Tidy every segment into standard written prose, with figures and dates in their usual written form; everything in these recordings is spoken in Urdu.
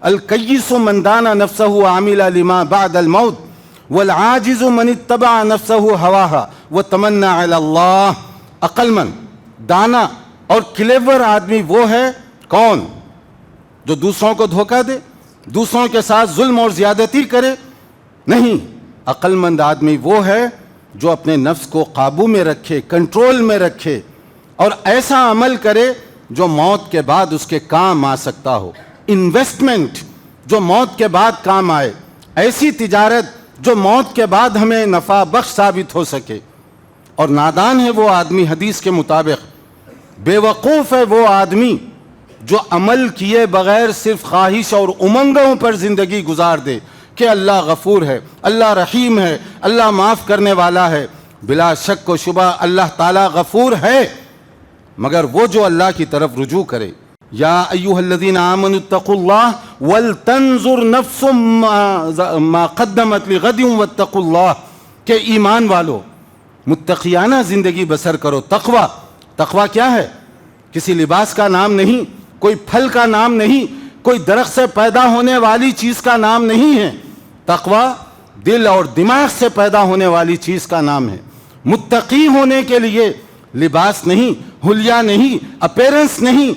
الکیس من دان نفسہ وعمل لما بعد الموت والعاجز من اتبع نفسہ ہواہا وتمنى علی اللہ. عقل مند، دانا اور کلیور آدمی وہ ہے کون؟ جو دوسروں کو دھوکہ دے، دوسروں کے ساتھ ظلم اور زیادتی کرے؟ نہیں، عقل مند آدمی وہ ہے جو اپنے نفس کو قابو میں رکھے، کنٹرول میں رکھے، اور ایسا عمل کرے جو موت کے بعد اس کے کام آ سکتا ہو. انویسٹمنٹ جو موت کے بعد کام آئے، ایسی تجارت جو موت کے بعد ہمیں نفع بخش ثابت ہو سکے. اور نادان ہے وہ آدمی، حدیث کے مطابق بے وقوف ہے وہ آدمی جو عمل کیے بغیر صرف خواہش اور امنگوں پر زندگی گزار دے کہ اللہ غفور ہے، اللہ رحیم ہے، اللہ معاف کرنے والا ہے. بلا شک و شبہ اللہ تعالیٰ غفور ہے، مگر وہ جو اللہ کی طرف رجوع کرے. یا ایھا الذین آمنوا اتقوا اللہ ولتنظر نفس ما قدمت لغد واتقوا اللہ، کہ ایمان والو متقیانہ زندگی بسر کرو. تقویٰ کیا ہے؟ کسی لباس کا نام نہیں، کوئی پھل کا نام نہیں، کوئی درخت سے پیدا ہونے والی چیز کا نام نہیں ہے. تقویٰ دل اور دماغ سے پیدا ہونے والی چیز کا نام ہے. متقی ہونے کے لیے لباس نہیں، حلیہ نہیں، اپیرنس نہیں.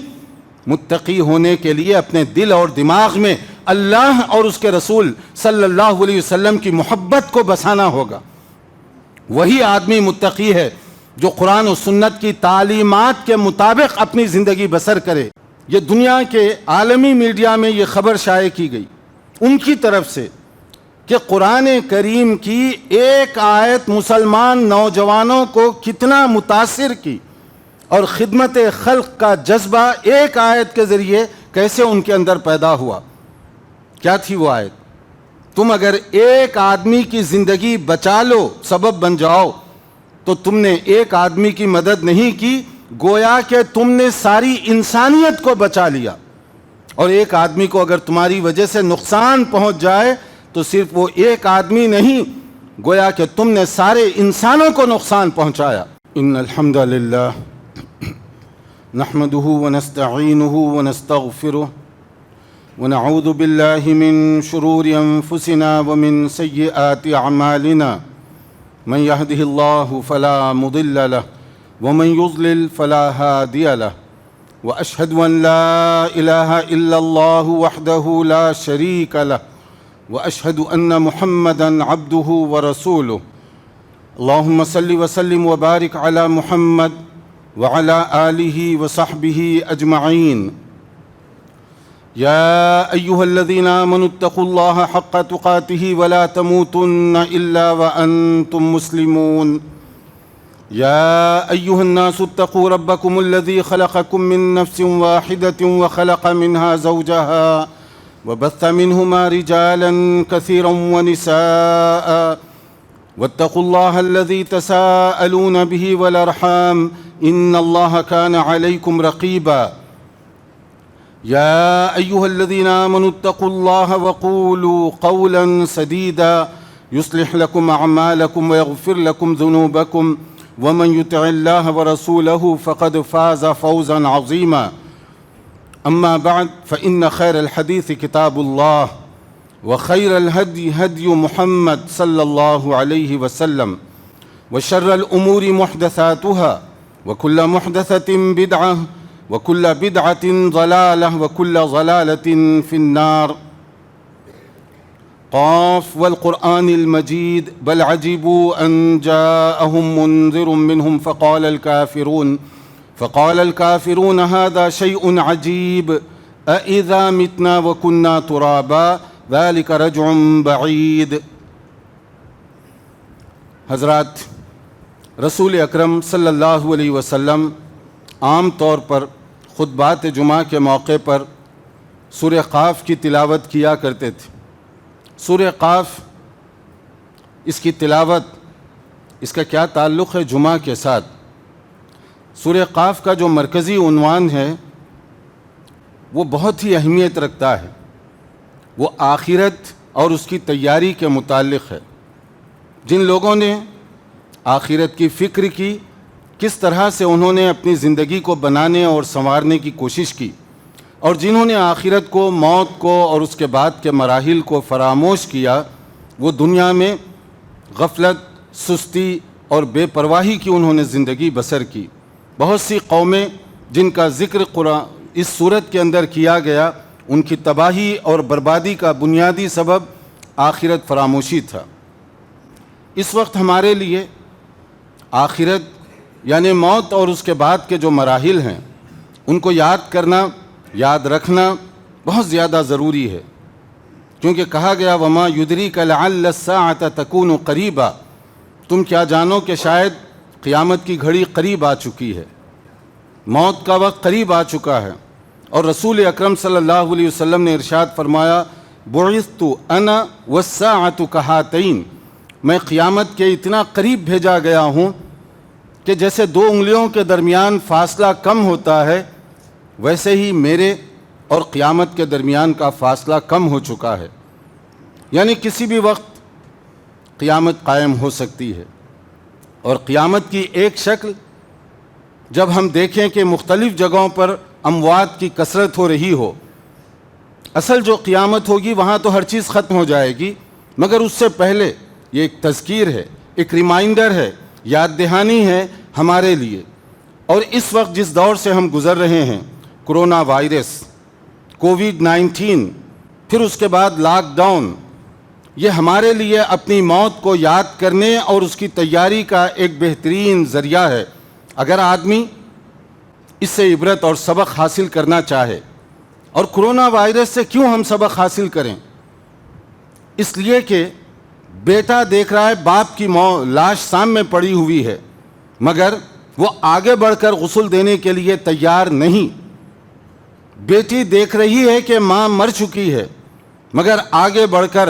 متقی ہونے کے لیے اپنے دل اور دماغ میں اللہ اور اس کے رسول صلی اللہ علیہ وسلم کی محبت کو بسانا ہوگا. وہی آدمی متقی ہے جو قرآن و سنت کی تعلیمات کے مطابق اپنی زندگی بسر کرے. یہ دنیا کے عالمی میڈیا میں یہ خبر شائع کی گئی ان کی طرف سے کہ قرآن کریم کی ایک آیت مسلمان نوجوانوں کو کتنا متاثر کی، اور خدمت خلق کا جذبہ ایک آیت کے ذریعے کیسے ان کے اندر پیدا ہوا. کیا تھی وہ آیت؟ تم اگر ایک آدمی کی زندگی بچا لو، سبب بن جاؤ، تو تم نے ایک آدمی کی مدد نہیں کی، گویا کہ تم نے ساری انسانیت کو بچا لیا. اور ایک آدمی کو اگر تمہاری وجہ سے نقصان پہنچ جائے تو صرف وہ ایک آدمی نہیں، گویا کہ تم نے سارے انسانوں کو نقصان پہنچایا. ان الحمد للہ نحمده ونستعینه ونستغفره ونعوذ باللہ من شرور انفسنا ومن سیئات اعمالنا من يهده الله فلا مضل له ومن يضلل فلا هادي له وأشهد أن لا إله إلا الله وحده لا شريك له وأشهد أن محمدًا عبده ورسوله. اللهم صل وسلم وبارك على محمد وعلى آله وصحبه أجمعين. يا أيها الذين آمنوا اتقوا الله حق تقاته ولا تموتن إلا وأنتم مسلمون. يا أيها الناس اتقوا ربكم الذي خلقكم من نفس واحدة وخلق منها زوجها وبث منهما رجالا كثيرا ونساء واتقوا الله الذي تساءلون به والأرحام إن الله كان عليكم رقيبا. يا أيها الذين آمنوا اتقوا الله وقولوا قولا سديدا يصلح لكم أعمالكم ويغفر لكم ذنوبكم ومن يطع الله ورسوله فقد فاز فوزا عظيما. أما بعد فإن خير الحديث كتاب الله وخير الهدي هدي محمد صلى الله عليه وسلم وشر الأمور محدثاتها وكل محدثة بدعة وكل بدعة ضلالة وكل ضلالة في النار. قاف والقرآن المجيد بل عجبوا أن جاءهم منذر منهم فقال الكافرون هذا شيء عجيب أإذا متنا وكنا ترابا ذلك رجع بعيد. حضرات، رسول اکرم صلی اللہ علیہ وسلم عام طور پر خطبات جمعہ کے موقع پر سورہ قاف کی تلاوت کیا کرتے تھے. سورہ قاف، اس کی تلاوت، اس کا کیا تعلق ہے جمعہ کے ساتھ؟ سورہ قاف کا جو مرکزی عنوان ہے وہ بہت ہی اہمیت رکھتا ہے. وہ آخرت اور اس کی تیاری کے متعلق ہے. جن لوگوں نے آخرت کی فکر کی، کس طرح سے انہوں نے اپنی زندگی کو بنانے اور سنوارنے کی کوشش کی، اور جنہوں نے آخرت کو، موت کو اور اس کے بعد کے مراحل کو فراموش کیا، وہ دنیا میں غفلت، سستی اور بے پرواہی کی انہوں نے زندگی بسر کی۔ بہت سی قومیں جن کا ذکر قرآن اس صورت کے اندر کیا گیا، ان کی تباہی اور بربادی کا بنیادی سبب آخرت فراموشی تھا۔ اس وقت ہمارے لیے آخرت یعنی موت اور اس کے بعد کے جو مراحل ہیں ان کو یاد کرنا، یاد رکھنا بہت زیادہ ضروری ہے، کیونکہ کہا گیا وَمَا يُدْرِيكَ لَعَلَّ السَّاعَةَ تَكُونُ قَرِيبًا، تم کیا جانو کہ شاید قیامت کی گھڑی قریب آ چکی ہے، موت کا وقت قریب آ چکا ہے۔ اور رسول اکرم صلی اللہ علیہ وسلم نے ارشاد فرمایا بُعِثْتُ أَنَا وَالسَّاعَةُ كَهَاتَيْنِ، میں قیامت کے اتنا قریب بھیجا گیا ہوں کہ جیسے دو انگلیوں کے درمیان فاصلہ کم ہوتا ہے، ویسے ہی میرے اور قیامت کے درمیان کا فاصلہ کم ہو چکا ہے، یعنی کسی بھی وقت قیامت قائم ہو سکتی ہے۔ اور قیامت کی ایک شکل جب ہم دیکھیں کہ مختلف جگہوں پر اموات کی کثرت ہو رہی ہو، اصل جو قیامت ہوگی وہاں تو ہر چیز ختم ہو جائے گی، مگر اس سے پہلے یہ ایک تذکیر ہے، ایک ریمائنڈر ہے، یاد دہانی ہے ہمارے لیے۔ اور اس وقت جس دور سے ہم گزر رہے ہیں، کرونا وائرس، کووڈ-19، پھر اس کے بعد لاک ڈاؤن، یہ ہمارے لیے اپنی موت کو یاد کرنے اور اس کی تیاری کا ایک بہترین ذریعہ ہے، اگر آدمی اس سے عبرت اور سبق حاصل کرنا چاہے۔ اور کرونا وائرس سے کیوں ہم سبق حاصل کریں؟ اس لیے کہ بیٹا دیکھ رہا ہے باپ کی لاش سامنے پڑی ہوئی ہے، مگر وہ آگے بڑھ کر غسل دینے کے لیے تیار نہیں۔ بیٹی دیکھ رہی ہے کہ ماں مر چکی ہے، مگر آگے بڑھ کر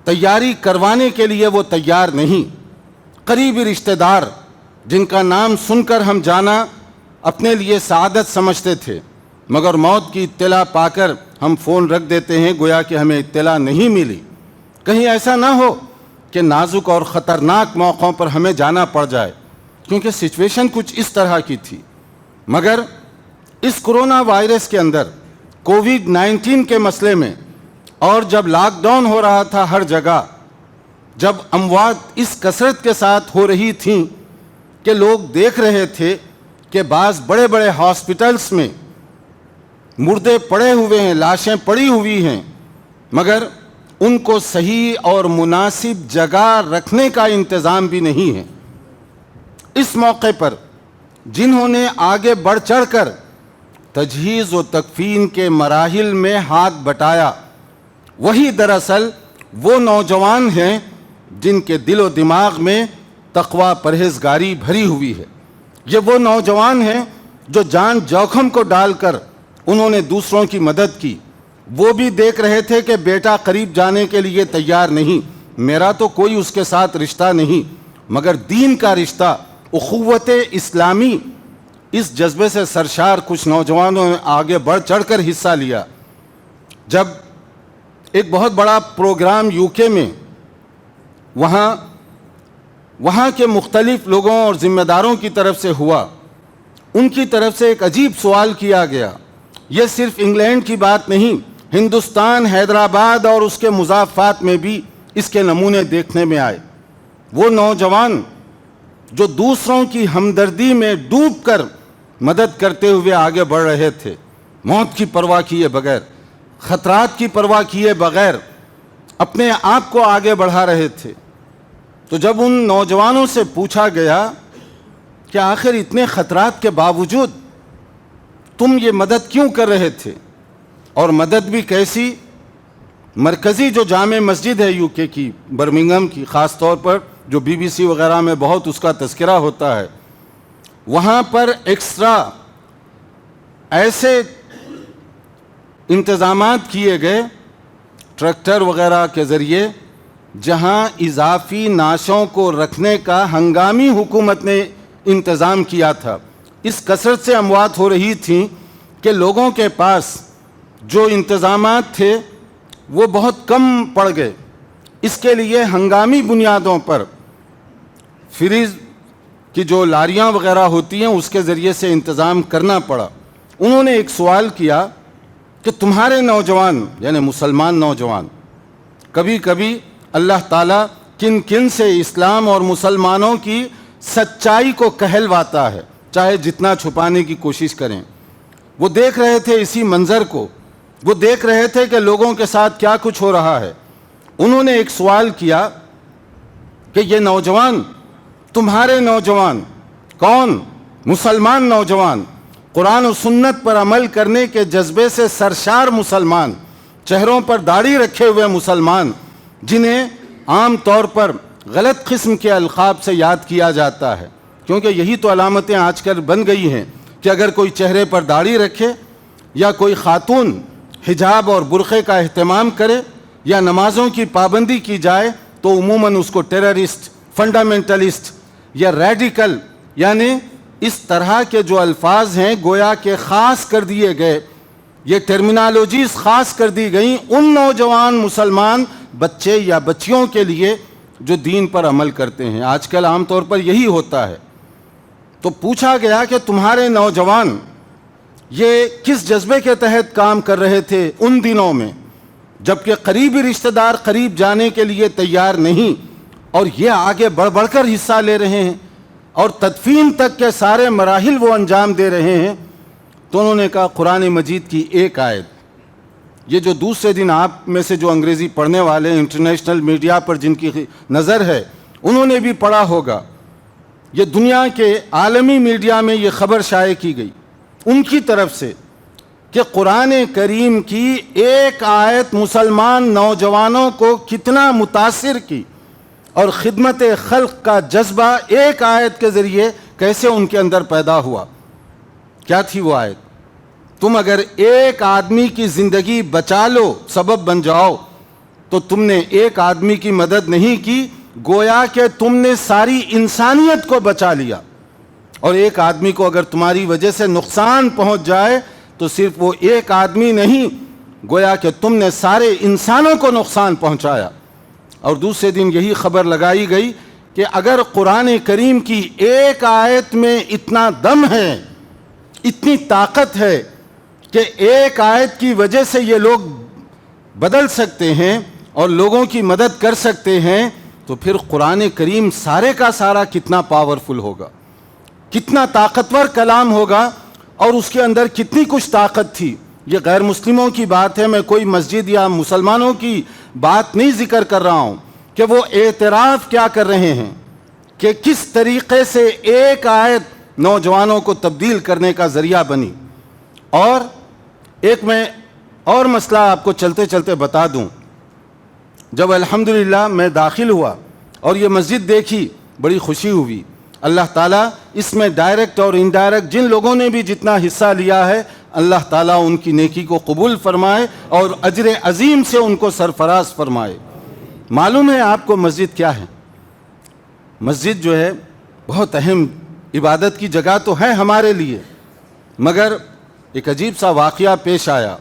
تیاری کروانے کے لیے وہ تیار نہیں۔ قریبی رشتہ دار جن کا نام سن کر ہم جانا اپنے لیے سعادت سمجھتے تھے، مگر موت کی اطلاع پا کر ہم فون رکھ دیتے ہیں گویا کہ ہمیں اطلاع نہیں ملی۔ کہیں ایسا نہ ہو کہ نازک اور خطرناک موقعوں پر ہمیں جانا پڑ جائے، کیونکہ سچویشن کچھ اس طرح کی تھی۔ مگر اس کرونا وائرس کے اندر، کووڈ-19 کے مسئلے میں، اور جب لاک ڈاؤن ہو رہا تھا ہر جگہ، جب اموات اس کثرت کے ساتھ ہو رہی تھیں کہ لوگ دیکھ رہے تھے کہ بعض بڑے بڑے ہاسپٹلز میں مردے پڑے ہوئے ہیں، لاشیں پڑی ہوئی ہیں، مگر ان کو صحیح اور مناسب جگہ رکھنے کا انتظام بھی نہیں ہے۔ اس موقع پر جنہوں نے آگے بڑھ چڑھ کر تجہیز و تکفین کے مراحل میں ہاتھ بٹایا، وہی دراصل وہ نوجوان ہیں جن کے دل و دماغ میں تقوی، پرہیزگاری بھری ہوئی ہے۔ یہ وہ نوجوان ہیں جو جان جوخم کو ڈال کر انہوں نے دوسروں کی مدد کی۔ وہ بھی دیکھ رہے تھے کہ بیٹا قریب جانے کے لیے تیار نہیں، میرا تو کوئی اس کے ساتھ رشتہ نہیں، مگر دین کا رشتہ، اخوت اسلامی، اس جذبے سے سرشار کچھ نوجوانوں نے آگے بڑھ چڑھ کر حصہ لیا۔ جب ایک بہت بڑا پروگرام UK میں وہاں کے مختلف لوگوں اور ذمہ داروں کی طرف سے ہوا، ان کی طرف سے ایک عجیب سوال کیا گیا۔ یہ صرف انگلینڈ کی بات نہیں، ہندوستان، حیدرآباد اور اس کے مضافات میں بھی اس کے نمونے دیکھنے میں آئے۔ وہ نوجوان جو دوسروں کی ہمدردی میں ڈوب کر مدد کرتے ہوئے آگے بڑھ رہے تھے، موت کی پرواہ کیے بغیر، خطرات کی پرواہ کیے بغیر اپنے آپ کو آگے بڑھا رہے تھے۔ تو جب ان نوجوانوں سے پوچھا گیا کہ آخر اتنے خطرات کے باوجود تم یہ مدد کیوں کر رہے تھے، اور مدد بھی کیسی؟ مرکزی جو جامع مسجد ہے UK کی، برمنگھم کی، خاص طور پر جو BBC وغیرہ میں بہت اس کا تذکرہ ہوتا ہے، وہاں پر ایکسٹرا ایسے انتظامات کیے گئے ٹریکٹر وغیرہ کے ذریعے، جہاں اضافی نعشوں کو رکھنے کا ہنگامی حکومت نے انتظام کیا تھا۔ اس کثرت سے اموات ہو رہی تھیں کہ لوگوں کے پاس جو انتظامات تھے وہ بہت کم پڑ گئے۔ اس کے لیے ہنگامی بنیادوں پر فریز کی جو لاریاں وغیرہ ہوتی ہیں اس کے ذریعے سے انتظام کرنا پڑا۔ انہوں نے ایک سوال کیا کہ تمہارے نوجوان یعنی مسلمان نوجوان کبھی کبھی اللہ تعالیٰ کن کن سے اسلام اور مسلمانوں کی سچائی کو کہلواتا ہے، چاہے جتنا چھپانے کی کوشش کریں۔ وہ دیکھ رہے تھے اسی منظر کو، وہ دیکھ رہے تھے کہ لوگوں کے ساتھ کیا کچھ ہو رہا ہے۔ انہوں نے ایک سوال کیا کہ یہ نوجوان، تمہارے نوجوان کون؟ مسلمان نوجوان، قرآن و سنت پر عمل کرنے کے جذبے سے سرشار مسلمان، چہروں پر داڑھی رکھے ہوئے مسلمان، جنہیں عام طور پر غلط قسم کے القاب سے یاد کیا جاتا ہے، کیونکہ یہی تو علامتیں آج کل بن گئی ہیں کہ اگر کوئی چہرے پر داڑھی رکھے یا کوئی خاتون حجاب اور برقعے کا اہتمام کرے یا نمازوں کی پابندی کی جائے تو عموماً اس کو ٹیررسٹ، فنڈامنٹلسٹ یا ریڈیکل، یعنی اس طرح کے جو الفاظ ہیں گویا کہ خاص کر دیے گئے، یہ ٹرمینالوجیز خاص کر دی گئیں ان نوجوان مسلمان بچے یا بچیوں کے لیے جو دین پر عمل کرتے ہیں۔ آج کل عام طور پر یہی ہوتا ہے۔ تو پوچھا گیا کہ تمہارے نوجوان یہ کس جذبے کے تحت کام کر رہے تھے ان دنوں میں، جبکہ قریبی رشتہ دار قریب جانے کے لیے تیار نہیں، اور یہ آگے بڑھ بڑھ کر حصہ لے رہے ہیں اور تدفین تک کے سارے مراحل وہ انجام دے رہے ہیں۔ تو انہوں نے کہا قرآن مجید کی ایک آیت، یہ جو دوسرے دن آپ میں سے جو انگریزی پڑھنے والے انٹرنیشنل میڈیا پر جن کی نظر ہے انہوں نے بھی پڑھا ہوگا، یہ دنیا کے عالمی میڈیا میں یہ خبر شائع کی گئی ان کی طرف سے کہ قرآن کریم کی ایک آیت مسلمان نوجوانوں کو کتنا متاثر کی، اور خدمت خلق کا جذبہ ایک آیت کے ذریعے کیسے ان کے اندر پیدا ہوا۔ کیا تھی وہ آیت؟ تم اگر ایک آدمی کی زندگی بچا لو، سبب بن جاؤ، تو تم نے ایک آدمی کی مدد نہیں کی، گویا کہ تم نے ساری انسانیت کو بچا لیا۔ اور ایک آدمی کو اگر تمہاری وجہ سے نقصان پہنچ جائے تو صرف وہ ایک آدمی نہیں، گویا کہ تم نے سارے انسانوں کو نقصان پہنچایا۔ اور دوسرے دن یہی خبر لگائی گئی کہ اگر قرآن کریم کی ایک آیت میں اتنا دم ہے، اتنی طاقت ہے کہ ایک آیت کی وجہ سے یہ لوگ بدل سکتے ہیں اور لوگوں کی مدد کر سکتے ہیں، تو پھر قرآن کریم سارے کا سارا کتنا پاورفل ہوگا، کتنا طاقتور کلام ہوگا، اور اس کے اندر کتنی کچھ طاقت تھی۔ یہ غیر مسلموں کی بات ہے، میں کوئی مسجد یا مسلمانوں کی بات نہیں ذکر کر رہا ہوں، کہ وہ اعتراف کیا کر رہے ہیں کہ کس طریقے سے ایک آیت نوجوانوں کو تبدیل کرنے کا ذریعہ بنی۔ اور ایک میں اور مسئلہ آپ کو چلتے چلتے بتا دوں، جب الحمدللہ میں داخل ہوا اور یہ مسجد دیکھی بڑی خوشی ہوئی۔ اللہ تعالیٰ اس میں ڈائریکٹ اور انڈائریکٹ جن لوگوں نے بھی جتنا حصہ لیا ہے، اللہ تعالیٰ ان کی نیکی کو قبول فرمائے اور اجر عظیم سے ان کو سرفراز فرمائے۔ معلوم ہے آپ کو مسجد کیا ہے؟ مسجد جو ہے بہت اہم عبادت کی جگہ تو ہے ہمارے لیے، مگر ایک عجیب سا واقعہ پیش آیا۔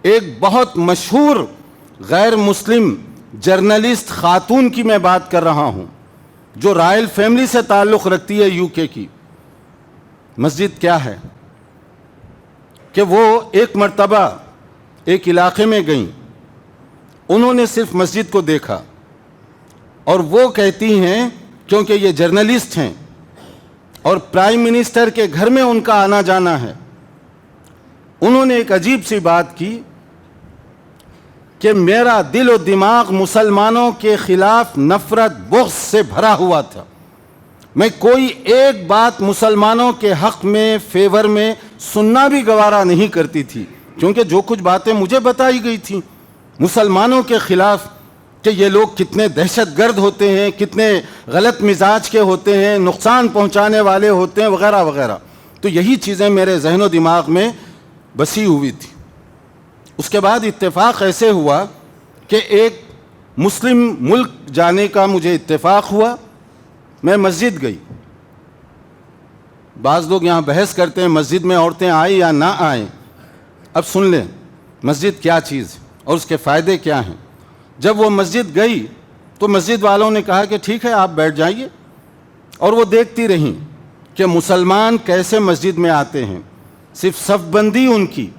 ایک بہت مشہور غیر مسلم جرنلسٹ خاتون کی میں بات کر رہا ہوں، جو رائل فیملی سے تعلق رکھتی ہے یو کے کی۔ مسجد کیا ہے کہ وہ ایک مرتبہ ایک علاقے میں گئیں، انہوں نے صرف مسجد کو دیکھا، اور وہ کہتی ہیں کیونکہ یہ جرنلسٹ ہیں اور پرائم منسٹر کے گھر میں ان کا آنا جانا ہے، انہوں نے ایک عجیب سی بات کی کہ میرا دل و دماغ مسلمانوں کے خلاف نفرت بغض سے بھرا ہوا تھا، میں کوئی ایک بات مسلمانوں کے حق میں فیور میں سننا بھی گوارا نہیں کرتی تھی، کیونکہ جو کچھ باتیں مجھے بتائی گئی تھیں مسلمانوں کے خلاف کہ یہ لوگ کتنے دہشت گرد ہوتے ہیں، کتنے غلط مزاج کے ہوتے ہیں، نقصان پہنچانے والے ہوتے ہیں وغیرہ وغیرہ، تو یہی چیزیں میرے ذہن و دماغ میں بسی ہوئی تھی۔ اس کے بعد اتفاق ایسے ہوا کہ ایک مسلم ملک جانے کا مجھے اتفاق ہوا، میں مسجد گئی۔ بعض لوگ یہاں بحث کرتے ہیں مسجد میں عورتیں آئیں یا نہ آئیں، اب سن لیں مسجد کیا چیز ہے اور اس کے فائدے کیا ہیں۔ جب وہ مسجد گئی تو مسجد والوں نے کہا کہ ٹھیک ہے آپ بیٹھ جائیے، اور وہ دیکھتی رہیں کہ مسلمان کیسے مسجد میں آتے ہیں، صرف صف بندی ان کی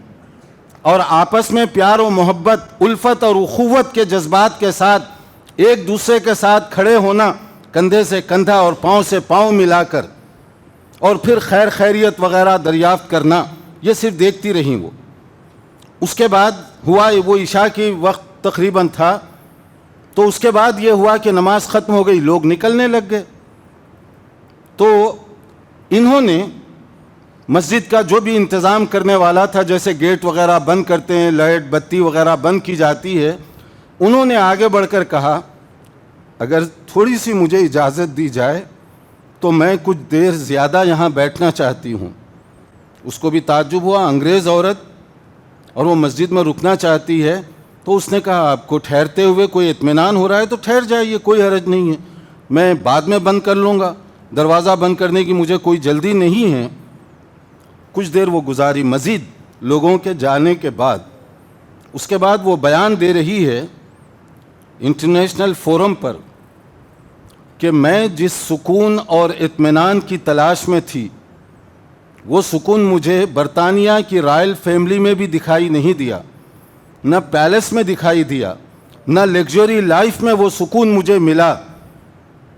اور آپس میں پیار و محبت، الفت اور اخوت کے جذبات کے ساتھ ایک دوسرے کے ساتھ کھڑے ہونا، کندھے سے کندھا اور پاؤں سے پاؤں ملا کر، اور پھر خیر خیریت وغیرہ دریافت کرنا، یہ صرف دیکھتی رہیں وہ۔ اس کے بعد ہوا، وہ عشاء کی وقت تقریباً تھا، تو اس کے بعد یہ ہوا کہ نماز ختم ہو گئی، لوگ نکلنے لگ گئے۔ تو انہوں نے مسجد کا جو بھی انتظام کرنے والا تھا، جیسے گیٹ وغیرہ بند کرتے ہیں، لائٹ بتی وغیرہ بند کی جاتی ہے، انہوں نے آگے بڑھ کر کہا اگر تھوڑی سی مجھے اجازت دی جائے تو میں کچھ دیر زیادہ یہاں بیٹھنا چاہتی ہوں۔ اس کو بھی تعجب ہوا، انگریز عورت، اور وہ مسجد میں رکنا چاہتی ہے۔ تو اس نے کہا آپ کو ٹھہرتے ہوئے کوئی اطمینان ہو رہا ہے تو ٹھہر جائیے، کوئی حرج نہیں ہے، میں بعد میں بند کر لوں گا، دروازہ بند کرنے کی مجھے کوئی جلدی نہیں ہے۔ کچھ دیر وہ گزاری مزید لوگوں کے جانے کے بعد۔ اس کے بعد وہ بیان دے رہی ہے انٹرنیشنل فورم پر کہ میں جس سکون اور اطمینان کی تلاش میں تھی، وہ سکون مجھے برطانیہ کی رائل فیملی میں بھی دکھائی نہیں دیا، نہ پیلس میں دکھائی دیا، نہ لگژری لائف میں وہ سکون مجھے ملا،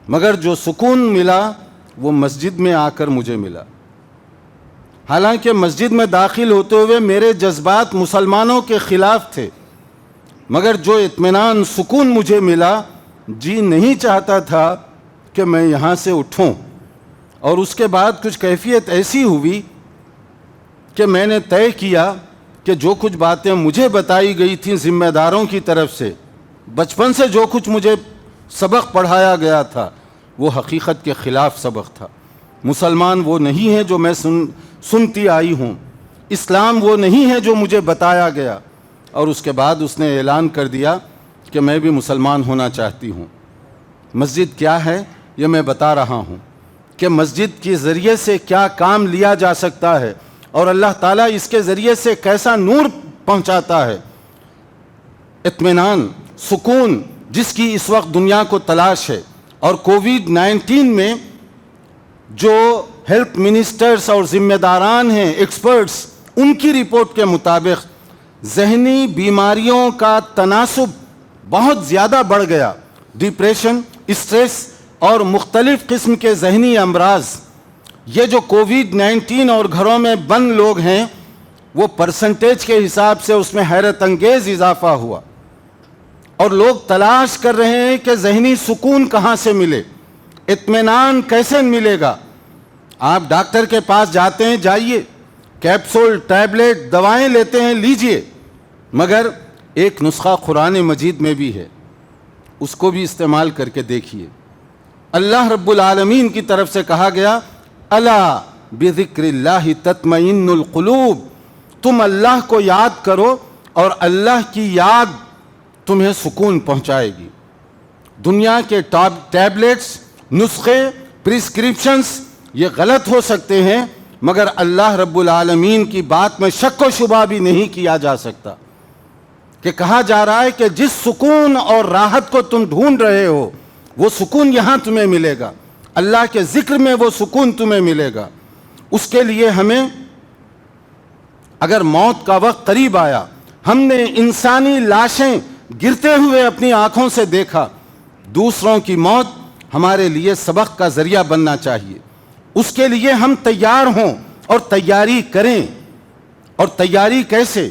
مگر جو سکون ملا وہ مسجد میں آ کر مجھے ملا۔ حالانکہ مسجد میں داخل ہوتے ہوئے میرے جذبات مسلمانوں کے خلاف تھے، مگر جو اطمینان، سکون مجھے ملا، جی نہیں چاہتا تھا کہ میں یہاں سے اٹھوں۔ اور اس کے بعد کچھ کیفیت ایسی ہوئی کہ میں نے طے کیا کہ جو کچھ باتیں مجھے بتائی گئی تھیں ذمہ داروں کی طرف سے، بچپن سے جو کچھ مجھے سبق پڑھایا گیا تھا، وہ حقیقت کے خلاف سبق تھا۔ مسلمان وہ نہیں ہے جو میں سنتی آئی ہوں، اسلام وہ نہیں ہے جو مجھے بتایا گیا۔ اور اس کے بعد اس نے اعلان کر دیا کہ میں بھی مسلمان ہونا چاہتی ہوں۔ مسجد کیا ہے یہ میں بتا رہا ہوں کہ مسجد کے ذریعے سے کیا کام لیا جا سکتا ہے، اور اللہ تعالیٰ اس کے ذریعے سے کیسا نور پہنچاتا ہے۔ اطمینان، سکون جس کی اس وقت دنیا کو تلاش ہے، اور کووڈ-19 میں جو ہیلتھ منسٹرز اور ذمہ داران ہیں، ایکسپرٹس، ان کی رپورٹ کے مطابق ذہنی بیماریوں کا تناسب بہت زیادہ بڑھ گیا۔ ڈپریشن، اسٹریس اور مختلف قسم کے ذہنی امراض، یہ جو کووڈ-19 اور گھروں میں بند لوگ ہیں، وہ پرسنٹیج کے حساب سے اس میں حیرت انگیز اضافہ ہوا، اور لوگ تلاش کر رہے ہیں کہ ذہنی سکون کہاں سے ملے، اطمینان کیسے ملے گا۔ آپ ڈاکٹر کے پاس جاتے ہیں، جائیے، کیپسول، ٹیبلٹ، دوائیں لیتے ہیں، لیجئے، مگر ایک نسخہ قرآن مجید میں بھی ہے، اس کو بھی استعمال کر کے دیکھیے۔ اللہ رب العالمین کی طرف سے کہا گیا، الا بذکر اللہ تطمئن القلوب، تم اللہ کو یاد کرو اور اللہ کی یاد تمہیں سکون پہنچائے گی۔ دنیا کے ٹیبلٹس، نسخے، پرسکرپشنز یہ غلط ہو سکتے ہیں، مگر اللہ رب العالمین کی بات میں شک و شبہ بھی نہیں کیا جا سکتا، کہ کہا جا رہا ہے کہ جس سکون اور راحت کو تم ڈھونڈ رہے ہو، وہ سکون یہاں تمہیں ملے گا، اللہ کے ذکر میں وہ سکون تمہیں ملے گا۔ اس کے لیے ہمیں، اگر موت کا وقت قریب آیا، ہم نے انسانی لاشیں گرتے ہوئے اپنی آنکھوں سے دیکھا، دوسروں کی موت ہمارے لیے سبق کا ذریعہ بننا چاہیے۔ اس کے لیے ہم تیار ہوں اور تیاری کریں۔ اور تیاری کیسے؟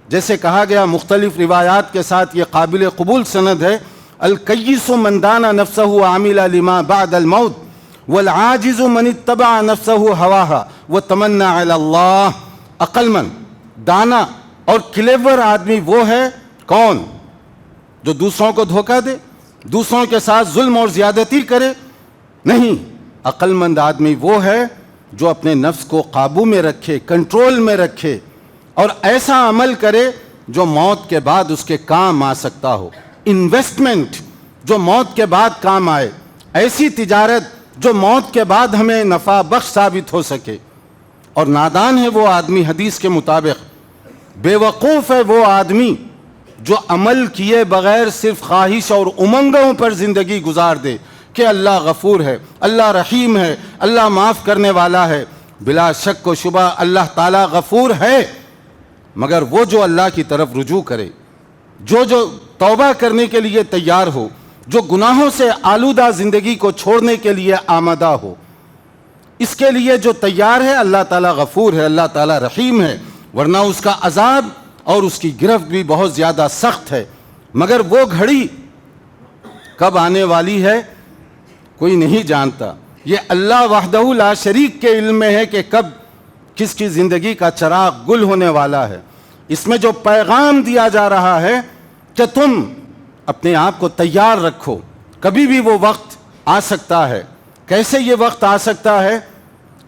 جیسے کہا گیا مختلف روایات کے ساتھ، یہ قابل قبول سند ہے، الکیس من دان نفسہ وعمل لما بعد الموت والعاجز من اتبع نفسہ ہواہا وتمنى علی اللہ۔ عقل مند، دانا اور کلیور آدمی وہ ہے کون؟ جو دوسروں کو دھوکہ دے، دوسروں کے ساتھ ظلم اور زیادتی کرے؟ نہیں، عقل مند آدمی وہ ہے جو اپنے نفس کو قابو میں رکھے، کنٹرول میں رکھے، اور ایسا عمل کرے جو موت کے بعد اس کے کام آ سکتا ہو۔ انویسٹمنٹ جو موت کے بعد کام آئے، ایسی تجارت جو موت کے بعد ہمیں نفع بخش ثابت ہو سکے۔ اور نادان ہے وہ آدمی، حدیث کے مطابق بے وقوف ہے وہ آدمی جو عمل کیے بغیر صرف خواہش اور امنگوں پر زندگی گزار دے کہ اللہ غفور ہے، اللہ رحیم ہے، اللہ معاف کرنے والا ہے۔ بلا شک و شبہ اللہ تعالیٰ غفور ہے، مگر وہ جو اللہ کی طرف رجوع کرے، جو توبہ کرنے کے لیے تیار ہو، جو گناہوں سے آلودہ زندگی کو چھوڑنے کے لیے آمادہ ہو، اس کے لیے جو تیار ہے، اللہ تعالیٰ غفور ہے، اللہ تعالیٰ رحیم ہے، ورنہ اس کا عذاب اور اس کی گرفت بھی بہت زیادہ سخت ہے۔ مگر وہ گھڑی کب آنے والی ہے کوئی نہیں جانتا۔ یہ اللہ وحدہ لا شریک کے علم میں ہے کہ کب کس کی زندگی کا چراغ گل ہونے والا ہے۔ اس میں جو پیغام دیا جا رہا ہے کہ تم اپنے آپ کو تیار رکھو، کبھی بھی وہ وقت آ سکتا ہے۔ کیسے یہ وقت آ سکتا ہے؟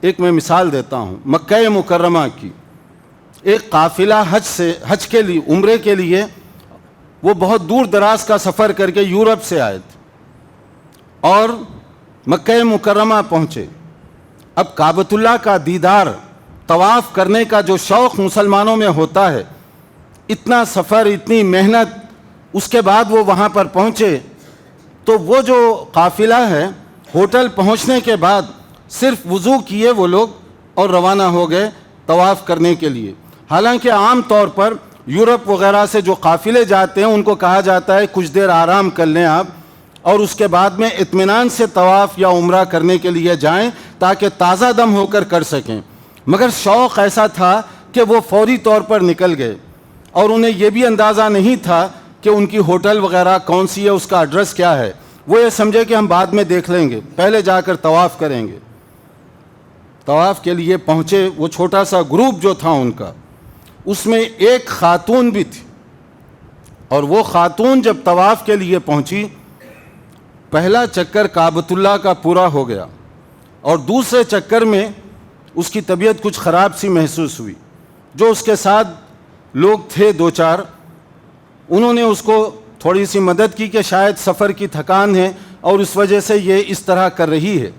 ایک میں مثال دیتا ہوں، مکہ مکرمہ کی ایک قافلہ حج کے لیے، عمرے کے لیے، وہ بہت دور دراز کا سفر کر کے یورپ سے آئے تھے اور مکہ مکرمہ پہنچے۔ اب کعبۃ اللہ کا دیدار، طواف کرنے کا جو شوق مسلمانوں میں ہوتا ہے، اتنا سفر، اتنی محنت، اس کے بعد وہ وہاں پر پہنچے تو وہ جو قافلہ ہے، ہوٹل پہنچنے کے بعد صرف وضو کیے وہ لوگ اور روانہ ہو گئے طواف کرنے کے لیے۔ حالانکہ عام طور پر یورپ وغیرہ سے جو قافلے جاتے ہیں ان کو کہا جاتا ہے کچھ دیر آرام کر لیں آپ، اور اس کے بعد میں اطمینان سے طواف یا عمرہ کرنے کے لیے جائیں تاکہ تازہ دم ہو کر کر سکیں۔ مگر شوق ایسا تھا کہ وہ فوری طور پر نکل گئے، اور انہیں یہ بھی اندازہ نہیں تھا کہ ان کی ہوٹل وغیرہ کون سی ہے، اس کا ایڈریس کیا ہے۔ وہ یہ سمجھے کہ ہم بعد میں دیکھ لیں گے، پہلے جا کر طواف کریں گے۔ طواف کے لیے پہنچے، وہ چھوٹا سا گروپ جو تھا ان کا، اس میں ایک خاتون بھی تھی، اور وہ خاتون جب طواف کے لیے پہنچی، پہلا چکر کعبۃ اللہ کا پورا ہو گیا اور دوسرے چکر میں اس کی طبیعت کچھ خراب سی محسوس ہوئی۔ جو اس کے ساتھ لوگ تھے دو چار، انہوں نے اس کو تھوڑی سی مدد کی کہ شاید سفر کی تھکان ہے اور اس وجہ سے یہ اس طرح کر رہی ہے۔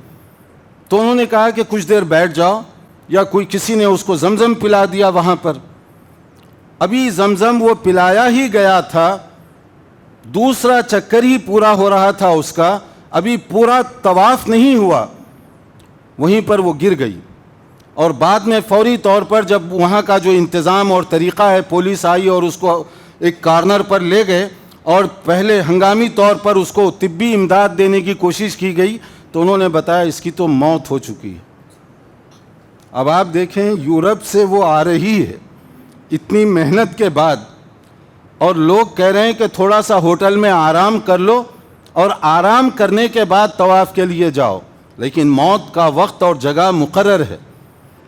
تو انہوں نے کہا کہ کچھ دیر بیٹھ جاؤ، یا کسی نے اس کو زمزم پلا دیا وہاں پر۔ ابھی زمزم وہ پلایا ہی گیا تھا، دوسرا چکر ہی پورا ہو رہا تھا اس کا، ابھی پورا طواف نہیں ہوا، وہیں پر وہ گر گئی۔ اور بعد میں فوری طور پر جب وہاں کا جو انتظام اور طریقہ ہے، پولیس آئی اور اس کو ایک کارنر پر لے گئے، اور پہلے ہنگامی طور پر اس کو طبی امداد دینے کی کوشش کی گئی تو انہوں نے بتایا اس کی تو موت ہو چکی ہے۔ اب آپ دیکھیں، یورپ سے وہ آ رہی ہے اتنی محنت کے بعد، اور لوگ کہہ رہے ہیں کہ تھوڑا سا ہوٹل میں آرام کر لو اور آرام کرنے کے بعد طواف کے لیے جاؤ، لیکن موت کا وقت اور جگہ مقرر ہے۔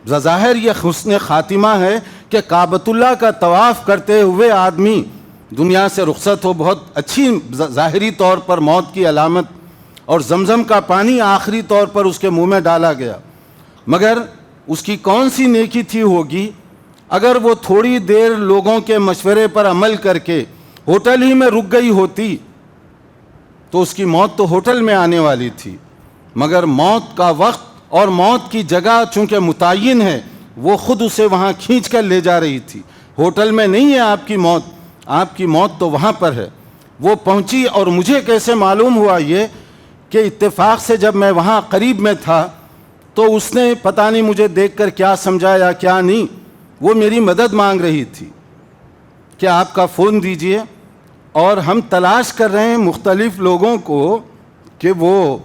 بظاہر یہ حسن خاتمہ ہے کہ کعبۃ اللہ کا طواف کرتے ہوئے آدمی دنیا سے رخصت ہو، بہت اچھی ظاہری طور پر موت کی علامت، اور زمزم کا پانی آخری طور پر اس کے منہ میں ڈالا گیا۔ مگر اس کی کون سی نیکی تھی ہوگی اگر وہ تھوڑی دیر لوگوں کے مشورے پر عمل کر کے ہوٹل ہی میں رک گئی ہوتی، تو اس کی موت تو ہوٹل میں آنے والی تھی، مگر موت کا وقت اور موت کی جگہ چونکہ متعین ہے، وہ خود اسے وہاں کھینچ کر لے جا رہی تھی۔ ہوٹل میں نہیں ہے آپ کی موت، آپ کی موت تو وہاں پر ہے۔ وہ پہنچی، اور مجھے کیسے معلوم ہوا یہ کہ اتفاق سے جب میں وہاں قریب میں تھا تو اس نے پتہ نہیں مجھے دیکھ کر کیا سمجھا یا کیا نہیں، وہ میری مدد مانگ رہی تھی کہ آپ کا فون دیجئے، اور ہم تلاش کر رہے ہیں مختلف لوگوں کو کہ وہ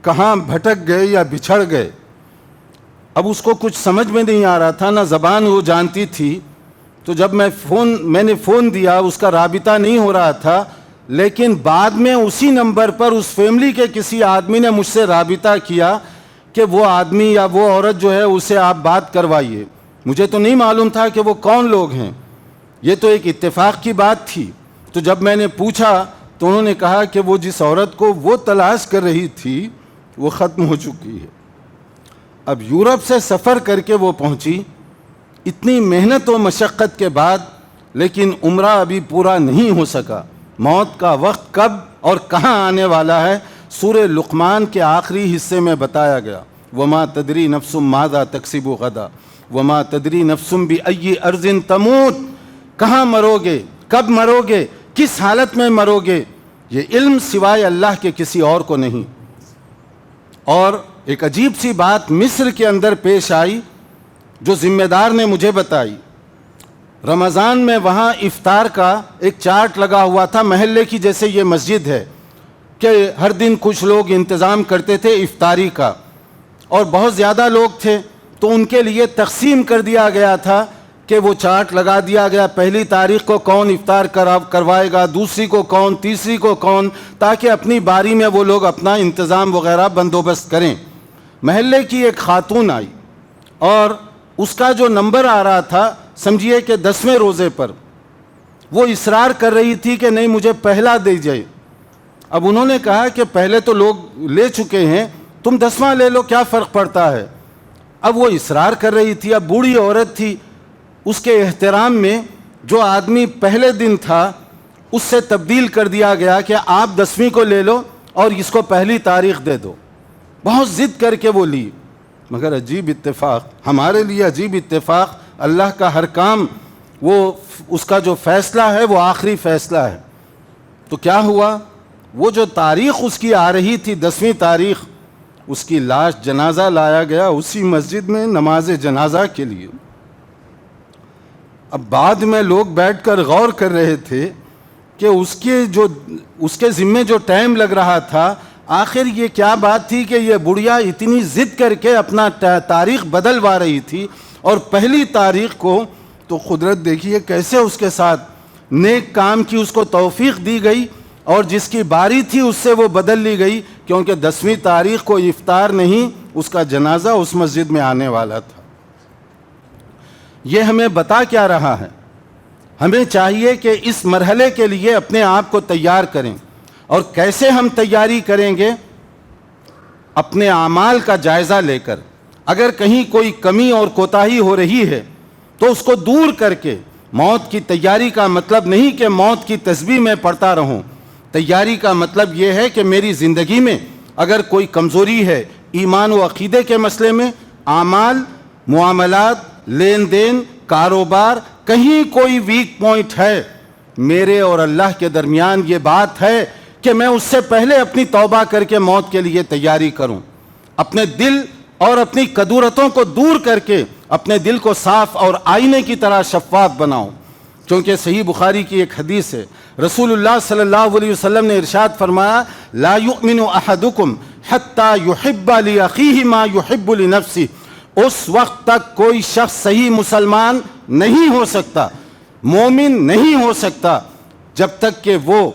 کہاں بھٹک گئے یا بچھڑ گئے۔ اب اس کو کچھ سمجھ میں نہیں آ رہا تھا، نہ زبان وہ جانتی تھی، تو جب میں نے فون دیا، اس کا رابطہ نہیں ہو رہا تھا، لیکن بعد میں اسی نمبر پر اس فیملی کے کسی آدمی نے مجھ سے رابطہ کیا کہ وہ آدمی یا وہ عورت جو ہے اسے آپ بات کروائیے۔ مجھے تو نہیں معلوم تھا کہ وہ کون لوگ ہیں، یہ تو ایک اتفاق کی بات تھی۔ تو جب میں نے پوچھا تو انہوں نے کہا کہ وہ جس عورت کو وہ تلاش کر رہی تھی وہ ختم ہو چکی ہے۔ اب یورپ سے سفر کر کے وہ پہنچی، اتنی محنت و مشقت کے بعد، لیکن عمرہ ابھی پورا نہیں ہو سکا۔ موت کا وقت کب اور کہاں آنے والا ہے سورہ لقمان کے آخری حصے میں بتایا گیا۔ وما تدری نفس ماذا تکسب غدا وما تدری نفس بأی ارض تموت۔ کہاں مرو گے، کب مرو گے، کس حالت میں مرو گے، یہ علم سوائے اللہ کے کسی اور کو نہیں۔ اور ایک عجیب سی بات مصر کے اندر پیش آئی جو ذمہ دار نے مجھے بتائی۔ رمضان میں وہاں افطار کا ایک چارٹ لگا ہوا تھا، محلے کی جیسے یہ مسجد ہے کہ ہر دن کچھ لوگ انتظام کرتے تھے افطاری کا، اور بہت زیادہ لوگ تھے تو ان کے لیے تقسیم کر دیا گیا تھا کہ وہ چارٹ لگا دیا گیا، پہلی تاریخ کو کون افطار کروائے گا، دوسری کو کون، تیسری کو کون، تاکہ اپنی باری میں وہ لوگ اپنا انتظام وغیرہ بندوبست کریں۔ محلے کی ایک خاتون آئی اور اس کا جو نمبر آ رہا تھا، سمجھیے کہ 10ویں روزے پر، وہ اصرار کر رہی تھی کہ نہیں مجھے پہلا دے جائے۔ اب انہوں نے کہا کہ پہلے تو لوگ لے چکے ہیں، تم 10واں لے لو، کیا فرق پڑتا ہے۔ اب وہ اصرار کر رہی تھی، اب بوڑھی عورت تھی، اس کے احترام میں جو آدمی پہلے دن تھا اس سے تبدیل کر دیا گیا کہ آپ 10ویں کو لے لو اور اس کو پہلی تاریخ دے دو۔ بہت ضد کر کے وہ لی، مگر عجیب اتفاق، ہمارے لیے عجیب اتفاق، اللہ کا ہر کام وہ اس کا جو فیصلہ ہے وہ آخری فیصلہ ہے۔ تو کیا ہوا، وہ جو تاریخ اس کی آ رہی تھی 10ویں تاریخ، اس کی لاش جنازہ لایا گیا اسی مسجد میں نماز جنازہ کے لیے۔ اب بعد میں لوگ بیٹھ کر غور کر رہے تھے کہ اس کے ذمے جو ٹائم لگ رہا تھا، آخر یہ کیا بات تھی کہ یہ بڑھیا اتنی ضد کر کے اپنا تاریخ بدلوا رہی تھی، اور پہلی تاریخ کو تو قدرت دیکھیے کیسے اس کے ساتھ نیک کام کی اس کو توفیق دی گئی، اور جس کی باری تھی اس سے وہ بدل لی گئی، کیونکہ 10ویں تاریخ کو افطار نہیں، اس کا جنازہ اس مسجد میں آنے والا تھا۔ یہ ہمیں بتا کیا رہا ہے؟ ہمیں چاہیے کہ اس مرحلے کے لیے اپنے آپ کو تیار کریں، اور کیسے ہم تیاری کریں گے؟ اپنے اعمال کا جائزہ لے کر، اگر کہیں کوئی کمی اور کوتاہی ہو رہی ہے تو اس کو دور کر کے، موت کی تیاری کا مطلب نہیں کہ موت کی تسبیح میں پڑھتا رہوں، تیاری کا مطلب یہ ہے کہ میری زندگی میں اگر کوئی کمزوری ہے ایمان و عقیدے کے مسئلے میں، اعمال، معاملات، لین دین، کاروبار، کہیں کوئی ویک پوائنٹ ہے میرے اور اللہ کے درمیان، یہ بات ہے کہ میں اس سے پہلے اپنی توبہ کر کے موت کے لیے تیاری کروں، اپنے دل اور اپنی کدورتوں کو دور کر کے اپنے دل کو صاف اور آئینے کی طرح شفاف بناؤں۔ کیونکہ صحیح بخاری کی ایک حدیث ہے، رسول اللہ صلی اللہ علیہ وسلم نے ارشاد فرمایا، لا یؤمن احدکم حتی یحب لاخیہ ما یحب لنفسہ، اس وقت تک کوئی شخص صحیح مسلمان نہیں ہو سکتا، مومن نہیں ہو سکتا، جب تک کہ وہ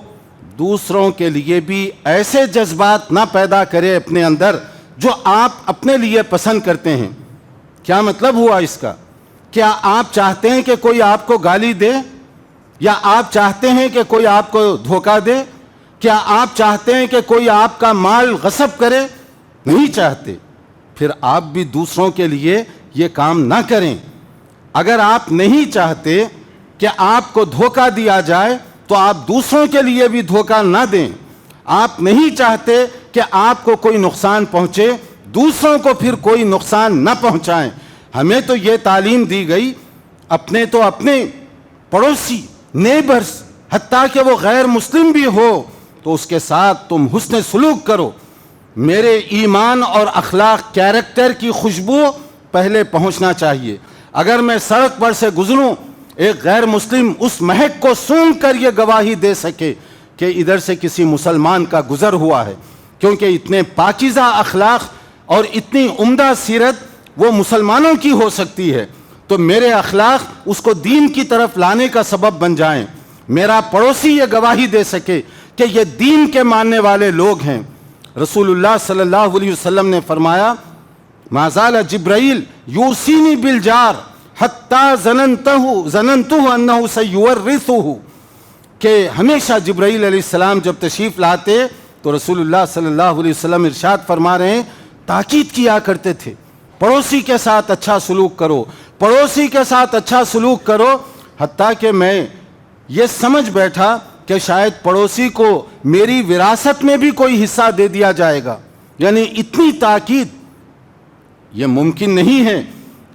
دوسروں کے لیے بھی ایسے جذبات نہ پیدا کرے اپنے اندر جو آپ اپنے لیے پسند کرتے ہیں۔ کیا مطلب ہوا اس کا؟ کیا آپ چاہتے ہیں کہ کوئی آپ کو گالی دے، یا آپ چاہتے ہیں کہ کوئی آپ کو دھوکہ دے؟ کیا آپ چاہتے ہیں کہ کوئی آپ کا مال غصب کرے؟ نہیں چاہتے، پھر آپ بھی دوسروں کے لیے یہ کام نہ کریں۔ اگر آپ نہیں چاہتے کہ آپ کو دھوکہ دیا جائے تو آپ دوسروں کے لیے بھی دھوکہ نہ دیں۔ آپ نہیں چاہتے کہ آپ کو کوئی نقصان پہنچے، دوسروں کو پھر کوئی نقصان نہ پہنچائیں۔ ہمیں تو یہ تعلیم دی گئی، اپنے پڑوسی، نیبرز، حتیٰ کہ وہ غیر مسلم بھی ہو تو اس کے ساتھ تم حسن سلوک کرو۔ میرے ایمان اور اخلاق، کیریکٹر کی خوشبو پہلے پہنچنا چاہیے۔ اگر میں سڑک پر سے گزروں، ایک غیر مسلم اس مہک کو سونگھ کر یہ گواہی دے سکے کہ ادھر سے کسی مسلمان کا گزر ہوا ہے، کیونکہ اتنے پاکیزہ اخلاق اور اتنی عمدہ سیرت وہ مسلمانوں کی ہو سکتی ہے، تو میرے اخلاق اس کو دین کی طرف لانے کا سبب بن جائیں۔ میرا پڑوسی یہ گواہی دے سکے کہ یہ دین کے ماننے والے لوگ ہیں۔ رسول اللہ صلی اللہ علیہ وسلم نے فرمایا، ما زال جبرائیل یوصینی بالجار حتی ظننتہ انہ سیورثہ، کہ ہمیشہ جبرائیل علیہ السلام جب تشریف لاتے تو رسول اللہ صلی اللہ علیہ وسلم ارشاد فرما رہے ہیں، تاکید کیا کرتے تھے، پڑوسی کے ساتھ اچھا سلوک کرو، پڑوسی کے ساتھ اچھا سلوک کرو، حتیٰ کہ میں یہ سمجھ بیٹھا کہ شاید پڑوسی کو میری وراثت میں بھی کوئی حصہ دے دیا جائے گا۔ یعنی اتنی تاکید۔ یہ ممکن نہیں ہے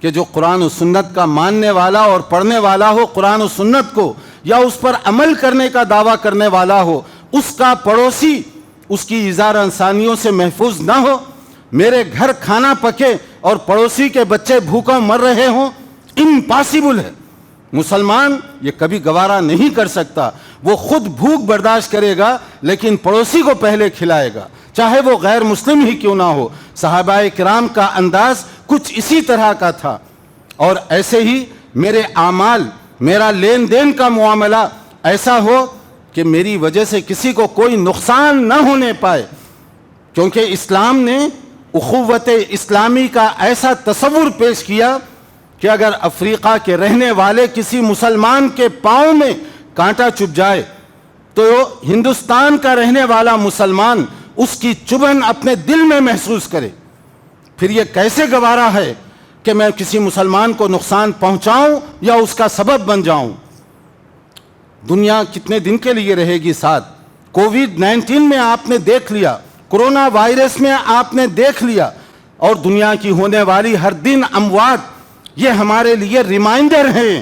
کہ جو قرآن و سنت کا ماننے والا اور پڑھنے والا ہو قرآن و سنت کو، یا اس پر عمل کرنے کا دعویٰ کرنے والا ہو، اس کا پڑوسی اس کی اظہار انسانیوں سے محفوظ نہ ہو۔ میرے گھر کھانا پکے اور پڑوسی کے بچے بھوکوں مر رہے ہوں، امپاسبل ہے۔ مسلمان یہ کبھی گوارا نہیں کر سکتا. وہ خود بھوک برداشت کرے گا لیکن پڑوسی کو پہلے کھلائے گا, چاہے وہ غیر مسلم ہی کیوں نہ ہو. صحابہ کرام کا انداز کچھ اسی طرح کا تھا. اور ایسے ہی میرے اعمال, میرا لین دین کا معاملہ ایسا ہو کہ میری وجہ سے کسی کو کوئی نقصان نہ ہونے پائے, کیونکہ اسلام نے اخوت اسلامی کا ایسا تصور پیش کیا کہ اگر افریقہ کے رہنے والے کسی مسلمان کے پاؤں میں کانٹا چبھ جائے تو ہندوستان کا رہنے والا مسلمان اس کی چبھن اپنے دل میں محسوس کرے. پھر یہ کیسے گوارا ہے کہ میں کسی مسلمان کو نقصان پہنچاؤں یا اس کا سبب بن جاؤں. دنیا کتنے دن کے لیے رہے گی ساتھ؟ کووڈ-19 میں آپ نے دیکھ لیا, کرونا وائرس میں آپ نے دیکھ لیا, اور دنیا کی ہونے والی ہر دن اموات یہ ہمارے لیے ریمائنڈر ہیں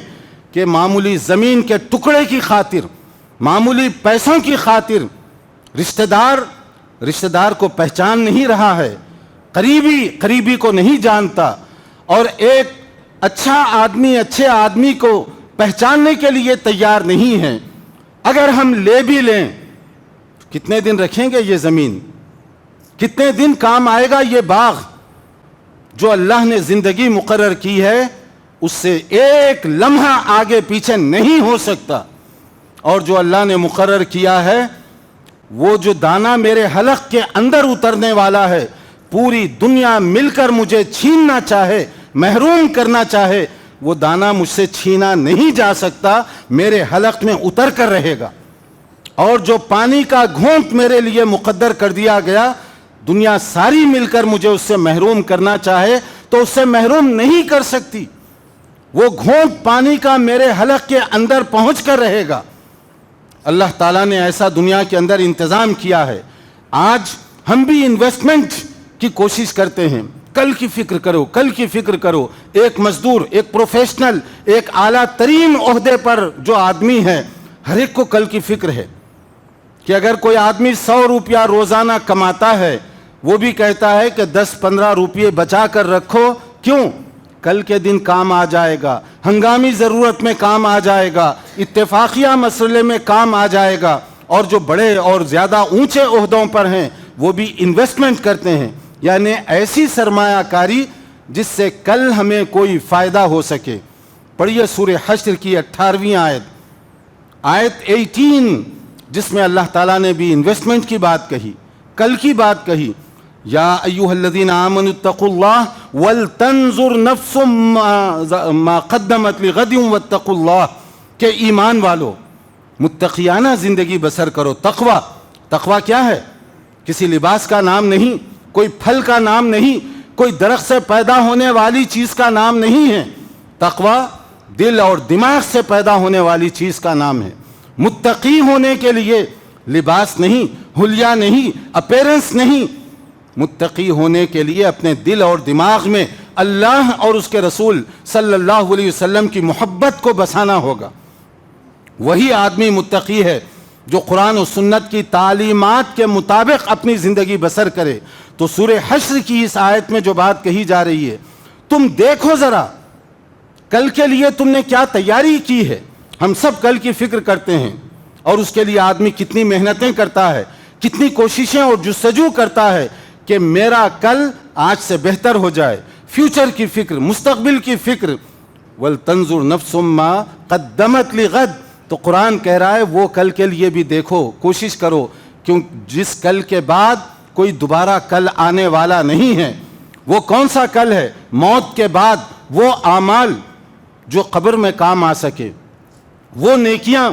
کہ معمولی زمین کے ٹکڑے کی خاطر, معمولی پیسوں کی خاطر رشتہ دار کو پہچان نہیں رہا ہے, قریبی کو نہیں جانتا, اور ایک اچھا آدمی اچھے آدمی کو پہچاننے کے لیے تیار نہیں ہے. اگر ہم لے بھی لیں کتنے دن رکھیں گے یہ زمین؟ کتنے دن کام آئے گا یہ باغ؟ جو اللہ نے زندگی مقرر کی ہے اس سے ایک لمحہ آگے پیچھے نہیں ہو سکتا. اور جو اللہ نے مقرر کیا ہے وہ جو دانہ میرے حلق کے اندر اترنے والا ہے, پوری دنیا مل کر مجھے چھیننا چاہے, محروم کرنا چاہے, وہ دانہ مجھ سے چھینا نہیں جا سکتا, میرے حلق میں اتر کر رہے گا. اور جو پانی کا گھونٹ میرے لیے مقدر کر دیا گیا, دنیا ساری مل کر مجھے اس سے محروم کرنا چاہے تو اس سے محروم نہیں کر سکتی. وہ گھونٹ پانی کا میرے حلق کے اندر پہنچ کر رہے گا. اللہ تعالیٰ نے ایسا دنیا کے اندر انتظام کیا ہے. آج ہم بھی انویسٹمنٹ کی کوشش کرتے ہیں, کل کی فکر کرو, کل کی فکر کرو. ایک مزدور, ایک پروفیشنل, ایک اعلیٰ ترین عہدے پر جو آدمی ہے, ہر ایک کو کل کی فکر ہے کہ اگر کوئی آدمی 100 روپیہ روزانہ کماتا ہے, وہ بھی کہتا ہے کہ 10-15 روپیے بچا کر رکھو. کیوں؟ کل کے دن کام آ جائے گا, ہنگامی ضرورت میں کام آ جائے گا, اتفاقیہ مسئلے میں کام آ جائے گا. اور جو بڑے اور زیادہ اونچے عہدوں پر ہیں وہ بھی انویسٹمنٹ کرتے ہیں, یعنی ایسی سرمایہ کاری جس سے کل ہمیں کوئی فائدہ ہو سکے. پڑھیے سورہ حشر کی 18ویں آیت 18, جس میں اللہ تعالیٰ نے بھی انویسٹمنٹ کی بات کہی, کل کی بات کہی. یا ایھا الذین آمنوا اتقوا اللہ ولتنظر نفس ما قدمت لغد واتقوا اللہ, کہ ایمان والو متقیانہ زندگی بسر کرو. تقوی کیا ہے؟ کسی لباس کا نام نہیں, کوئی پھل کا نام نہیں, کوئی درخت سے پیدا ہونے والی چیز کا نام نہیں ہے. تقوی دل اور دماغ سے پیدا ہونے والی چیز کا نام ہے. متقی ہونے کے لیے لباس نہیں, حلیہ نہیں, اپیرنس نہیں. متقی ہونے کے لیے اپنے دل اور دماغ میں اللہ اور اس کے رسول صلی اللہ علیہ وسلم کی محبت کو بسانا ہوگا. وہی آدمی متقی ہے جو قرآن و سنت کی تعلیمات کے مطابق اپنی زندگی بسر کرے. تو سورہ حشر کی اس آیت میں جو بات کہی جا رہی ہے, تم دیکھو ذرا کل کے لیے تم نے کیا تیاری کی ہے. ہم سب کل کی فکر کرتے ہیں, اور اس کے لیے آدمی کتنی محنتیں کرتا ہے, کتنی کوششیں اور جستجو کرتا ہے کہ میرا کل آج سے بہتر ہو جائے. فیوچر کی فکر, مستقبل کی فکر. وَلْتَنْظُرْ نَفْسٌ مَّا قَدَّمَتْ لِغَدٍ, تو قرآن کہہ رہا ہے وہ کل کے لیے بھی دیکھو, کوشش کرو, کیوں جس کل کے بعد کوئی دوبارہ کل آنے والا نہیں ہے. وہ کون سا کل ہے؟ موت کے بعد وہ اعمال جو قبر میں کام آ سکے, وہ نیکیاں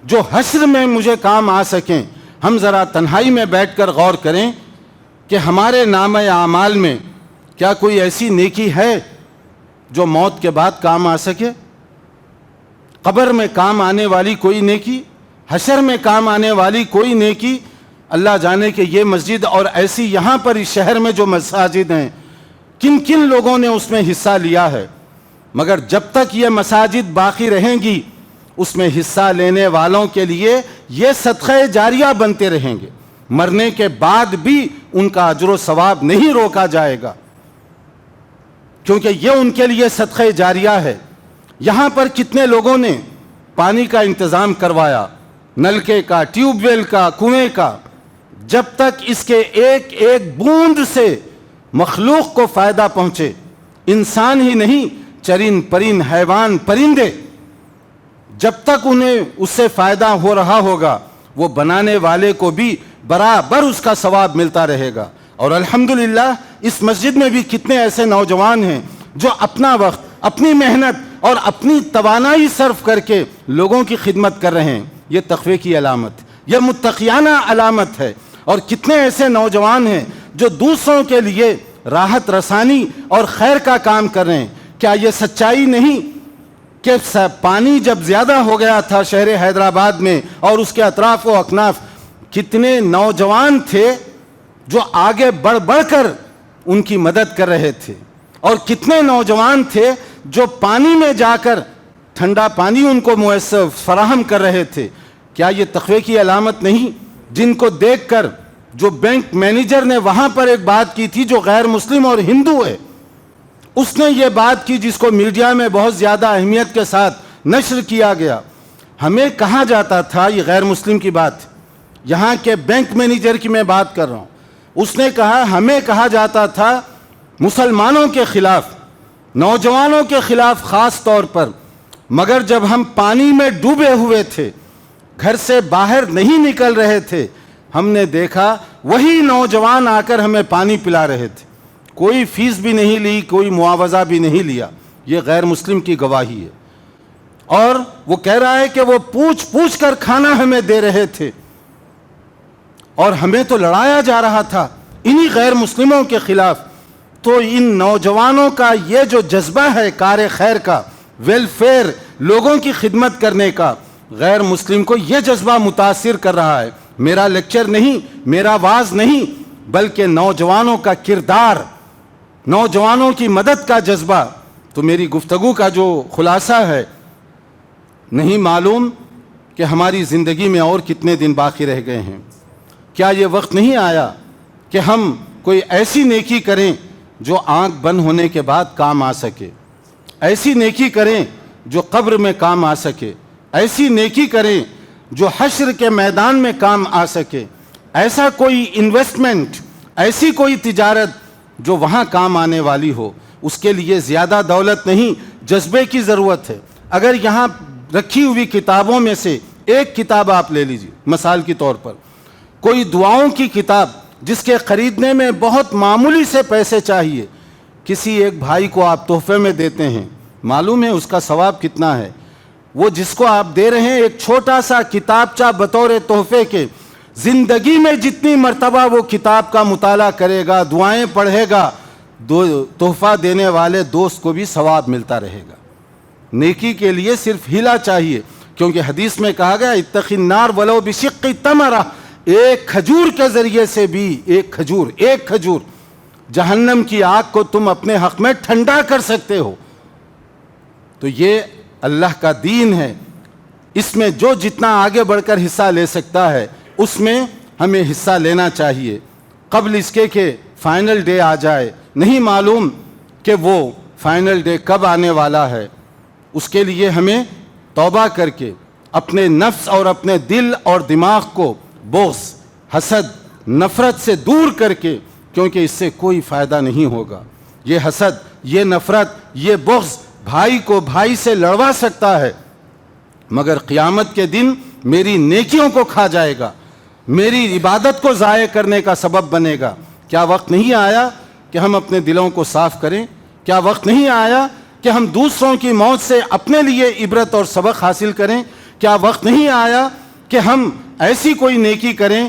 جو حشر میں مجھے کام آ سکیں. ہم ذرا تنہائی میں بیٹھ کر غور کریں کہ ہمارے نامہ اعمال میں کیا کوئی ایسی نیکی ہے جو موت کے بعد کام آ سکے؟ قبر میں کام آنے والی کوئی نیکی, حشر میں کام آنے والی کوئی نیکی. اللہ جانے کہ یہ مسجد اور ایسی یہاں پر اس شہر میں جو مساجد ہیں, کن کن لوگوں نے اس میں حصہ لیا ہے. مگر جب تک یہ مساجد باقی رہیں گی, اس میں حصہ لینے والوں کے لیے یہ صدقہ جاریہ بنتے رہیں گے. مرنے کے بعد بھی ان کا اجر و ثواب نہیں روکا جائے گا, کیونکہ یہ ان کے لیے صدقہ جاریہ ہے. یہاں پر کتنے لوگوں نے پانی کا انتظام کروایا، نلکے کا، ٹیوب ویل کا، کنویں کا، جب تک اس کے ایک ایک بوند سے مخلوق کو فائدہ پہنچے، انسان ہی نہیں، چرند پرند، حیوان، پرندے، جب تک انہیں اس سے فائدہ ہو رہا ہوگا وہ بنانے والے کو بھی برابر اس کا ثواب ملتا رہے گا۔ اور الحمدللہ اس مسجد میں بھی کتنے ایسے نوجوان ہیں جو اپنا وقت، اپنی محنت اور اپنی توانائی صرف کر کے لوگوں کی خدمت کر رہے ہیں۔ یہ تقوی کی علامت، یہ متقیانہ علامت ہے۔ اور کتنے ایسے نوجوان ہیں جو دوسروں کے لیے راحت رسانی اور خیر کا کام کر رہے ہیں۔ کیا یہ سچائی نہیں کہ پانی جب زیادہ ہو گیا تھا شہر حیدرآباد میں اور اس کے اطراف و اکناف، کتنے نوجوان تھے جو آگے بڑھ بڑھ کر ان کی مدد کر رہے تھے، اور کتنے نوجوان تھے جو پانی میں جا کر ٹھنڈا پانی ان کو میسر فراہم کر رہے تھے۔ کیا یہ تقوی کی علامت نہیں؟ جن کو دیکھ کر جو بینک مینیجر نے وہاں پر ایک بات کی تھی جو غیر مسلم اور ہندو ہے، اس نے یہ بات کی جس کو میڈیا میں بہت زیادہ اہمیت کے ساتھ نشر کیا گیا۔ ہمیں کہا جاتا تھا، یہ غیر مسلم کی بات، یہاں کے بینک مینیجر کی میں بات کر رہا ہوں، اس نے کہا ہمیں کہا جاتا تھا مسلمانوں کے خلاف، نوجوانوں کے خلاف خاص طور پر، مگر جب ہم پانی میں ڈوبے ہوئے تھے، گھر سے باہر نہیں نکل رہے تھے، ہم نے دیکھا وہی نوجوان آ کر ہمیں پانی پلا رہے تھے، کوئی فیس بھی نہیں لی، کوئی معاوضہ بھی نہیں لیا۔ یہ غیر مسلم کی گواہی ہے۔ اور وہ کہہ رہا ہے کہ وہ پوچھ پوچھ کر کھانا ہمیں دے رہے تھے، اور ہمیں تو لڑایا جا رہا تھا انہی غیر مسلموں کے خلاف۔ تو ان نوجوانوں کا یہ جو جذبہ ہے کار خیر کا، ویلفیئر، لوگوں کی خدمت کرنے کا، غیر مسلم کو یہ جذبہ متاثر کر رہا ہے۔ میرا لیکچر نہیں، میرا واعظ نہیں، بلکہ نوجوانوں کا کردار، نوجوانوں کی مدد کا جذبہ۔ تو میری گفتگو کا جو خلاصہ ہے، نہیں معلوم کہ ہماری زندگی میں اور کتنے دن باقی رہ گئے ہیں۔ کیا یہ وقت نہیں آیا کہ ہم کوئی ایسی نیکی کریں جو آنکھ بند ہونے کے بعد کام آ سکے، ایسی نیکی کریں جو قبر میں کام آ سکے، ایسی نیکی کریں جو حشر کے میدان میں کام آ سکے، ایسا کوئی انویسٹمنٹ، ایسی کوئی تجارت جو وہاں کام آنے والی ہو۔ اس کے لیے زیادہ دولت نہیں، جذبے کی ضرورت ہے۔ اگر یہاں رکھی ہوئی کتابوں میں سے ایک کتاب آپ لے لیجیے، مثال کے طور پر کوئی دعاؤں کی کتاب جس کے خریدنے میں بہت معمولی سے پیسے چاہیے، کسی ایک بھائی کو آپ تحفے میں دیتے ہیں، معلوم ہے اس کا ثواب کتنا ہے؟ وہ جس کو آپ دے رہے ہیں ایک چھوٹا سا کتابچہ بطور تحفے کے، زندگی میں جتنی مرتبہ وہ کتاب کا مطالعہ کرے گا، دعائیں پڑھے گا، تحفہ دینے والے دوست کو بھی ثواب ملتا رہے گا۔ نیکی کے لیے صرف ہیلا چاہیے، کیونکہ حدیث میں کہا گیا اتق النار ولو بشق تمرہ، ایک کھجور کے ذریعے سے بھی، ایک کھجور جہنم کی آگ کو تم اپنے حق میں ٹھنڈا کر سکتے ہو۔ تو یہ اللہ کا دین ہے، اس میں جو جتنا آگے بڑھ کر حصہ لے سکتا ہے اس میں ہمیں حصہ لینا چاہیے، قبل اس کے کہ فائنل ڈے آ جائے۔ نہیں معلوم کہ وہ فائنل ڈے کب آنے والا ہے۔ اس کے لیے ہمیں توبہ کر کے اپنے نفس اور اپنے دل اور دماغ کو بغض، حسد، نفرت سے دور کر کے، کیونکہ اس سے کوئی فائدہ نہیں ہوگا۔ یہ حسد، یہ نفرت، یہ بغض بھائی کو بھائی سے لڑوا سکتا ہے، مگر قیامت کے دن میری نیکیوں کو کھا جائے گا، میری عبادت کو ضائع کرنے کا سبب بنے گا۔ کیا وقت نہیں آیا کہ ہم اپنے دلوں کو صاف کریں؟ کیا وقت نہیں آیا کہ ہم دوسروں کی موت سے اپنے لیے عبرت اور سبق حاصل کریں؟ کیا وقت نہیں آیا کہ ہم ایسی کوئی نیکی کریں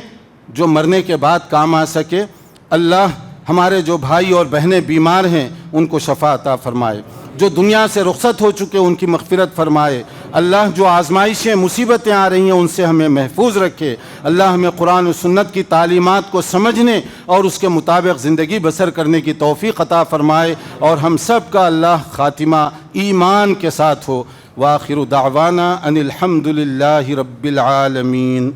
جو مرنے کے بعد کام آ سکے؟ اللہ ہمارے جو بھائی اور بہنیں بیمار ہیں ان کو شفا عطا فرمائے، جو دنیا سے رخصت ہو چکے ان کی مغفرت فرمائے۔ اللہ جو آزمائشیں، مصیبتیں آ رہی ہیں ان سے ہمیں محفوظ رکھے۔ اللہ ہمیں قرآن و سنت کی تعلیمات کو سمجھنے اور اس کے مطابق زندگی بسر کرنے کی توفیق عطا فرمائے، اور ہم سب کا اللہ خاتمہ ایمان کے ساتھ ہو۔ وآخر دعوانا ان الحمد للہ رب العالمین۔